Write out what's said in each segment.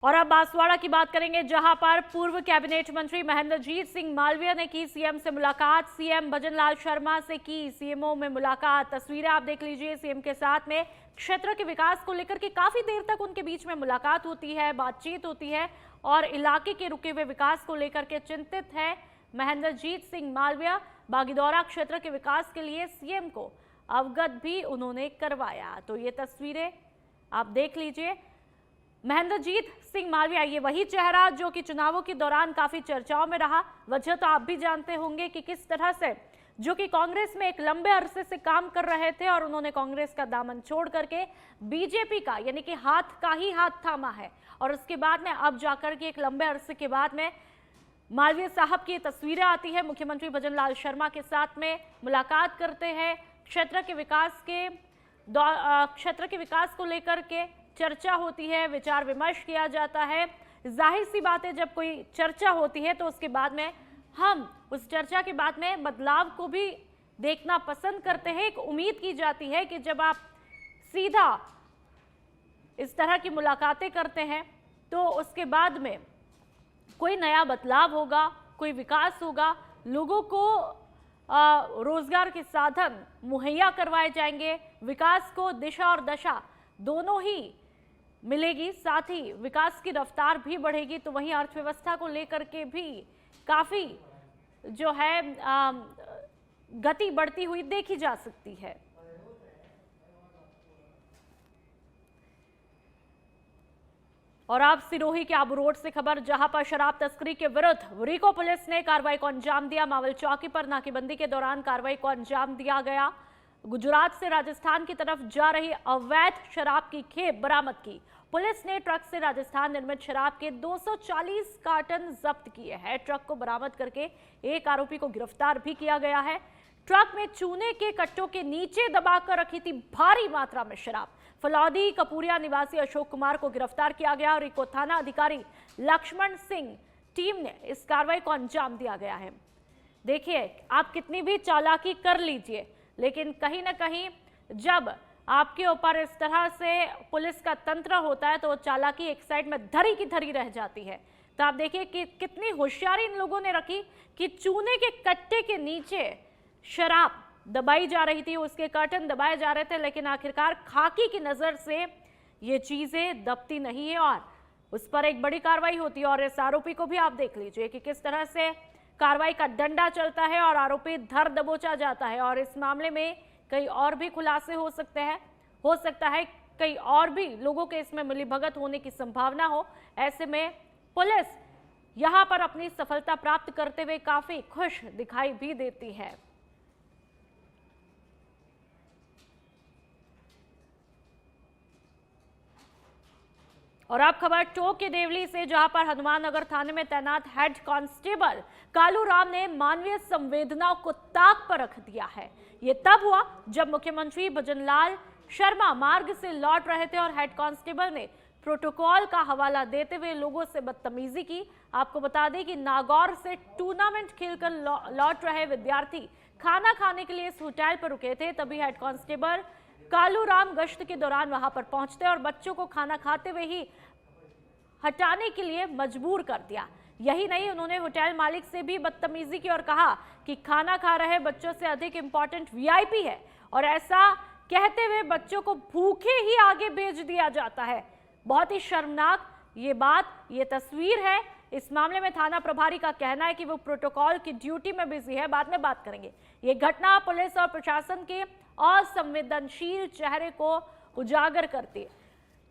और अब बांसवाड़ा की बात करेंगे, जहां पर पूर्व कैबिनेट मंत्री महेंद्रजीत सिंह मालवीय ने की सीएम से मुलाकात। सीएम भजनलाल शर्मा से की सीएमओ में मुलाकात। तस्वीरें आप देख लीजिए। सीएम के साथ में क्षेत्र के विकास को लेकर के काफी देर तक उनके बीच में मुलाकात होती है, बातचीत होती है और इलाके के रुके हुए विकास को लेकर के चिंतित है महेंद्रजीत सिंह मालवीय। बागीदौरा क्षेत्र के विकास के लिए सीएम को अवगत भी उन्होंने करवाया। तो ये तस्वीरें आप देख लीजिए। महेंद्रजीत सिंह मालवीय ये वही चेहरा जो कि चुनावों के दौरान काफी चर्चाओं में रहा। वजह तो आप भी जानते होंगे कि किस तरह से जो कि कांग्रेस में एक लंबे अरसे से काम कर रहे थे और उन्होंने कांग्रेस का दामन छोड़ करके बीजेपी का यानी कि हाथ का ही हाथ थामा है। और उसके बाद में अब जाकर के एक लंबे अरसे के बाद में मालवीय साहब की तस्वीरें आती है। मुख्यमंत्री भजनलाल शर्मा के साथ में मुलाकात करते हैं। क्षेत्र के विकास को लेकर के चर्चा होती है, विचार विमर्श किया जाता है। जाहिर सी बात है, जब कोई चर्चा होती है तो उसके बाद में हम उस चर्चा के बाद में बदलाव को भी देखना पसंद करते हैं। एक उम्मीद की जाती है कि जब आप सीधा इस तरह की मुलाकातें करते हैं तो उसके बाद में कोई नया बदलाव होगा, कोई विकास होगा, लोगों को रोजगार के साधन मुहैया करवाए जाएंगे, विकास को दिशा और दशा दोनों ही मिलेगी, साथ ही विकास की रफ्तार भी बढ़ेगी। तो वहीं अर्थव्यवस्था को लेकर के भी काफी जो है गति बढ़ती हुई देखी जा सकती है। और अब सिरोही के आबू रोड से खबर, जहां पर शराब तस्करी के विरुद्ध रीको पुलिस ने कार्रवाई को अंजाम दिया। मावल चौकी पर नाकेबंदी के दौरान कार्रवाई को अंजाम दिया गया। गुजरात से राजस्थान की तरफ जा रही अवैध शराब की खेप बरामद की। पुलिस ने ट्रक से राजस्थान निर्मित शराब के 240 कार्टन जब्त किए हैं। ट्रक को बरामद करके एक आरोपी को गिरफ्तार भी किया गया है। ट्रक में चूने के कट्टों के नीचे दबाकर रखी थी भारी मात्रा में शराब। फलौदी कपूरिया निवासी अशोक कुमार को गिरफ्तार किया गया और रिको थाना अधिकारी लक्ष्मण सिंह टीम ने इस कार्रवाई को अंजाम दिया गया है। देखिए, आप कितनी भी चालाकी कर लीजिए, लेकिन कहीं ना कहीं जब आपके ऊपर इस तरह से पुलिस का तंत्र होता है तो चालाकी एक साइड में धरी की धरी रह जाती है। तो आप देखिए कि कितनी होशियारी इन लोगों ने रखी कि चूने के कट्टे के नीचे शराब दबाई जा रही थी, उसके कर्टन दबाए जा रहे थे, लेकिन आखिरकार खाकी की नजर से ये चीजें दबती नहीं है और उस पर एक बड़ी कार्रवाई होती है। और इस आरोपी को भी आप देख लीजिए कि किस तरह से कार्रवाई का डंडा चलता है और आरोपी धर दबोचा जाता है। और इस मामले में कई और भी खुलासे हो सकता है कई और भी लोगों के इसमें मिलीभगत होने की संभावना हो। ऐसे में पुलिस यहां पर अपनी सफलता प्राप्त करते हुए काफी खुश दिखाई भी देती है। और अब खबर टोंक के देवली से, जहां पर हनुमान नगर थाने में तैनात हेड कांस्टेबल कालू राम ने मानवीय संवेदनाओं को ताक पर रख दिया है। ये तब हुआ जब मुख्यमंत्री भजनलाल शर्मा मार्ग से लौट रहे थे और हेड कांस्टेबल ने प्रोटोकॉल का हवाला देते हुए लोगों से बदतमीजी की। आपको बता दें कि नागौर से टूर्नामेंट खेलकर लौट रहे विद्यार्थी खाना खाने के लिए इस होटल पर रुके थे। तभी हेड कांस्टेबल कालू राम गश्त के दौरान वहां पर पहुंचते और बच्चों को खाना खाते हुए ही हटाने के लिए मजबूर कर दिया। यही नहीं, उन्होंने होटल मालिक से भी बदतमीजी की और कहा कि खाना खा रहे बच्चों से अधिक इंपॉर्टेंट वीआईपी है, और ऐसा कहते हुए बच्चों को भूखे ही आगे भेज दिया जाता है। बहुत ही शर्मनाक ये बात, ये तस्वीर है। इस मामले में थाना प्रभारी का कहना है कि वो प्रोटोकॉल की ड्यूटी में बिजी है, बाद में बात करेंगे। ये घटना पुलिस और प्रशासन के असंवेदनशील चेहरे को उजागर करती है।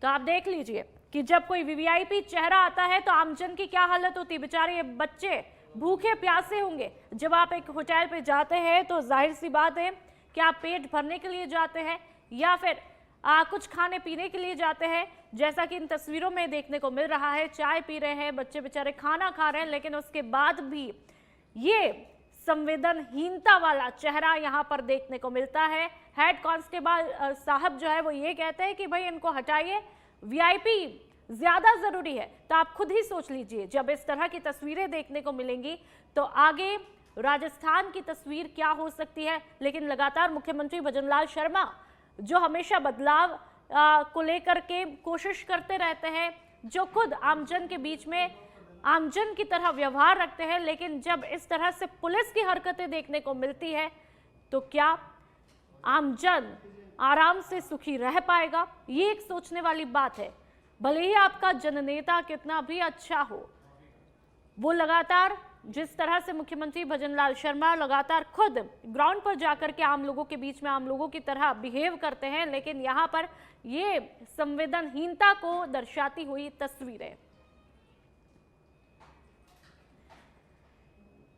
तो आप देख लीजिए कि जब कोई वीवीआईपी चेहरा आता है तो आमजन की क्या हालत होती है। बेचारे ये बच्चे भूखे प्यासे होंगे। जब आप एक होटल पे जाते हैं तो जाहिर सी बात है कि आप पेट भरने के लिए जाते हैं या फिर कुछ खाने पीने के लिए जाते हैं, जैसा कि इन तस्वीरों में देखने को मिल रहा है। चाय पी रहे हैं बच्चे, बेचारे खाना खा रहे हैं, लेकिन उसके बाद भी ये संवेदनहीनता वाला चेहरा यहां पर देखने को मिलता है। हेड कांस्टेबल साहब जो है वो ये कहते हैं कि भाई इनको हटाइए, वीआईपी ज्यादा जरूरी है। तो आप खुद ही सोच लीजिए, जब इस तरह की तस्वीरें देखने को मिलेंगी तो आगे राजस्थान की तस्वीर क्या हो सकती है। लेकिन लगातार मुख्यमंत्री भजनलाल शर्मा जो हमेशा बदलाव को लेकर के कोशिश करते रहते हैं, जो खुद आमजन के बीच में आमजन की तरह व्यवहार रखते हैं, लेकिन जब इस तरह से पुलिस की हरकतें देखने को मिलती है तो क्या आमजन आराम से सुखी रह पाएगा? ये एक सोचने वाली बात है। भले ही आपका जननेता कितना भी अच्छा हो, वो लगातार जिस तरह से मुख्यमंत्री भजनलाल शर्मा लगातार खुद ग्राउंड पर जाकर के आम लोगों के बीच में आम लोगों की तरह बिहेव करते हैं, लेकिन यहाँ पर ये संवेदनहीनता को दर्शाती हुई तस्वीरें।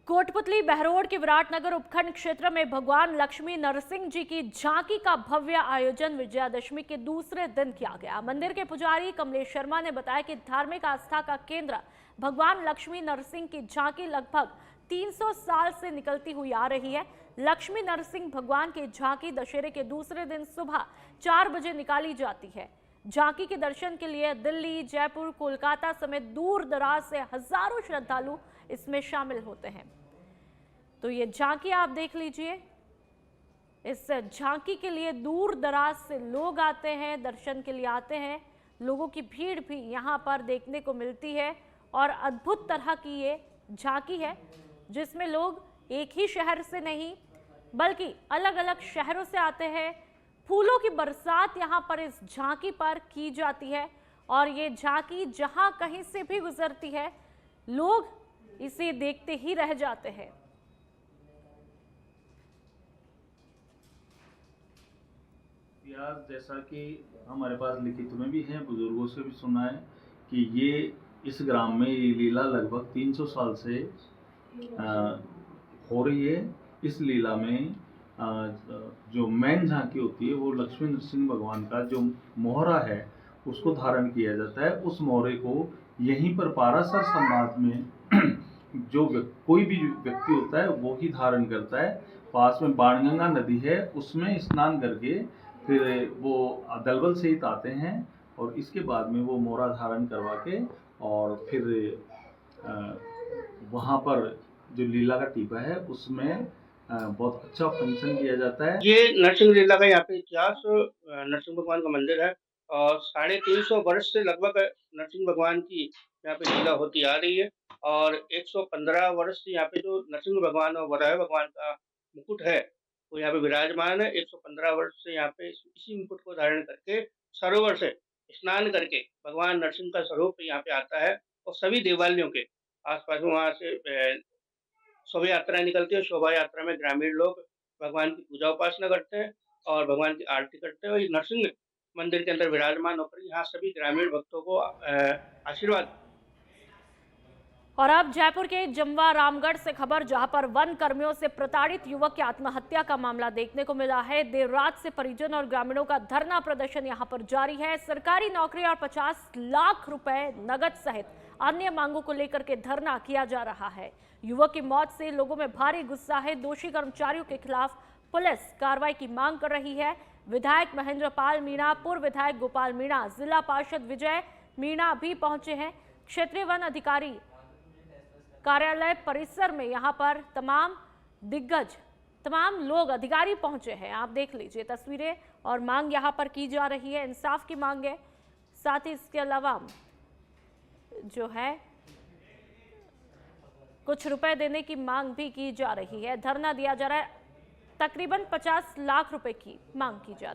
कोटपुतली बहरोड के विराटनगर उपखंड क्षेत्र में भगवान लक्ष्मी नरसिंह जी की झांकी का भव्य आयोजन विजयादशमी के दूसरे दिन किया गया। मंदिर के पुजारी कमलेश शर्मा ने बताया कि धार्मिक आस्था का केंद्र भगवान लक्ष्मी नरसिंह की झांकी लगभग 300 साल से निकलती हुई आ रही है। लक्ष्मी नरसिंह भगवान की झांकी दशहरे के दूसरे दिन सुबह 4 बजे निकाली जाती है। झांकी के दर्शन के लिए दिल्ली, जयपुर, कोलकाता समेत दूर दराज से हजारों श्रद्धालु इसमें शामिल होते हैं। तो ये झांकी आप देख लीजिए, इस झांकी के लिए दूर दराज से लोग आते हैं, दर्शन के लिए आते हैं। लोगों की भीड़ भी यहाँ पर देखने को मिलती है और अद्भुत तरह की ये झांकी है जिसमें लोग एक ही शहर से नहीं बल्कि अलग अलग शहरों से आते हैं। फूलों की बरसात यहाँ पर इस झांकी पर की जाती है और ये झांकी जहां कहीं से भी गुजरती है, लोग इसे देखते ही रह जाते हैं। इतिहास जैसा कि हमारे पास लिखित में भी है, बुजुर्गों से भी सुना है कि ये इस ग्राम में ये लीला लगभग 300 साल से हो रही है। इस लीला में जो मेन झांकी होती है वो लक्ष्मी नरसिंह भगवान का जो मोहरा है उसको धारण किया जाता है। उस मोहरे को यहीं पर पारासर समाज में जो कोई भी व्यक्ति होता है वो ही धारण करता है। पास में बाणगंगा नदी है, उसमें स्नान करके फिर वो दलबल सहित आते हैं और इसके बाद में वो मोहरा धारण करवा के और फिर वहाँ पर जो लीला का टीपा है उसमें बहुत अच्छा फंक्शन किया जाता है। ये नरसिंह लीला का यहाँ पे इतिहास नरसिंह भगवान का मंदिर है और 350 वर्ष से लगभग नरसिंह भगवान की यहाँ पे लीला होती आ रही है और 115 वर्ष से यहाँ पे जो नरसिंह भगवान और वराह भगवान का मुकुट है वो यहाँ पे विराजमान है। 115 वर्ष से यहाँ पे इसी मुकुट को धारण करके सरोवर से स्नान करके भगवान नरसिंह का स्वरूप यहाँ पे आता है और सभी देवालयों के आसपास वहाँ से शोभा यात्रा निकलती है। शोभा यात्रा में ग्रामीण लोग भगवान की पूजा उपासना करते हैं और भगवान की आरती करते हैं और नरसिंह मंदिर के अंदर विराजमान होकर यहाँ सभी ग्रामीण भक्तों को आशीर्वाद। और अब जयपुर के जमवा रामगढ़ से खबर, जहां पर वन कर्मियों से प्रताड़ित युवक की आत्महत्या का मामला देखने को मिला है। देर रात से परिजन और ग्रामीणों का धरना प्रदर्शन यहां पर जारी है। सरकारी नौकरी और 50 लाख रुपए नगद सहित अन्य मांगों को लेकर के धरना किया जा रहा है। युवक की मौत से लोगों में भारी गुस्सा है। दोषी कर्मचारियों के खिलाफ पुलिस कार्रवाई की मांग कर रही है। विधायक महेंद्र पाल मीणा, पूर्व विधायक गोपाल मीणा, जिला पार्षद विजय मीणा भी पहुंचे हैं। क्षेत्रीय वन अधिकारी कार्यालय परिसर में यहां पर तमाम दिग्गज, तमाम लोग, अधिकारी पहुंचे हैं। आप देख लीजिए तस्वीरें और मांग यहां पर की जा रही है, इंसाफ की मांग है। साथ ही इसके अलावा जो है कुछ रुपए देने की मांग भी की जा रही है। धरना दिया जा रहा है, तकरीबन 50 लाख रुपए की मांग की जा रही है।